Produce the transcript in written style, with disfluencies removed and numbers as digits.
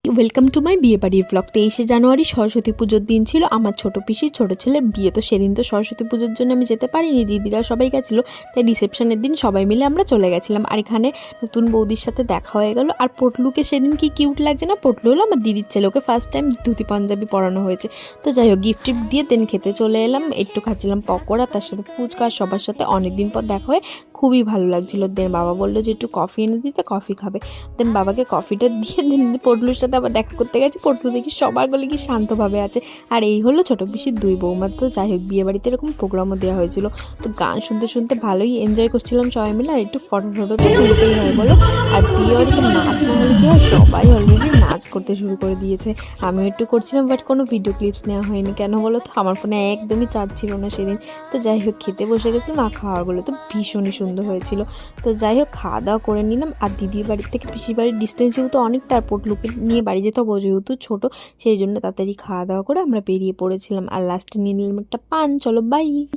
Welcome to my বিয়ে বাড়ির blog. 23শে জানুয়ারি সরস্বতী পুজোর দিন ছিল। আমার ছোট পিসির ছোট ছেলের বিয়ে। তো সেদিন তো সরস্বতী পুজোর জন্য আমি যেতে পারিনি, দিদিরা সবাই গেছিলো। তাই রিসেপশনের দিন সবাই মিলে আমরা চলে গেছিলাম। আর এখানে নতুন বৌদির সাথে দেখা হয়ে গেল। আর পটলুকে সেদিন কি কিউট লাগছে না। পটলু হলো আমার দিদির ছেলে, ওকে ফার্স্ট টাইম ধুতি পাঞ্জাবি পরানো হয়েছে। তো যাই হোক, গিফট টিফট দিয়ে দেন খেতে চলে এলাম। একটু খাচ্ছিলাম পকোড়া, তার সাথে ফুচকা। সবার সাথে অনেকদিন পর দেখা হয়ে খুবই ভালো লাগছিল। দেন বাবা বললো যে একটু কফি এনে দিতে, কফি খাবে। দেন বাবাকে কফিটা দিয়ে দেন পটলুর সাথে আবার দেখা করতে গেছি। পটলু দেখি সবার বলে কি শান্তভাবে আছে। আর এই হলো ছোটো পিসির দুই বৌমা। তো যাই হোক, বিয়ে বাড়িতে এরকম প্রোগ্রামও দেওয়া হয়েছিল। তো গান শুনতে শুনতে ভালোই এনজয় করছিলাম সবাই মিলে। আর একটু ফটো তো তুলতেই হয় বলো। আর বিয়ে বাড়িতে নাচ না হলে কি হয়, সবাই অলরেডি নাচ করতে শুরু করে দিয়েছে। আমিও একটু করছিলাম, বাট কোনো ভিডিও ক্লিপস নেওয়া হয়নি। কেন বলো তো, আমার ফোনে একদমই চার্জ ছিল না সেদিন। তো যাই হোক, খেতে বসে গেছিলাম। আর খাওয়ারগুলো তো ভীষণই সুন্দর হয়েছিল। তো যাই হোক, খাওয়া দাওয়া করে নিলাম। আর দিদির বাড়ির থেকে পিসির বাড়ির ডিস্টেন্স যেহেতু অনেকটা, আর পটলুকে নিয়ে বাড়ি যেতে হবে যেহেতু ছোটো, সেই জন্য তাড়াতাড়ি খাওয়া দাওয়া করে আমরা বেরিয়ে পড়েছিলাম। আর লাস্টে নিয়ে নিলাম একটা পান। চলো বাই।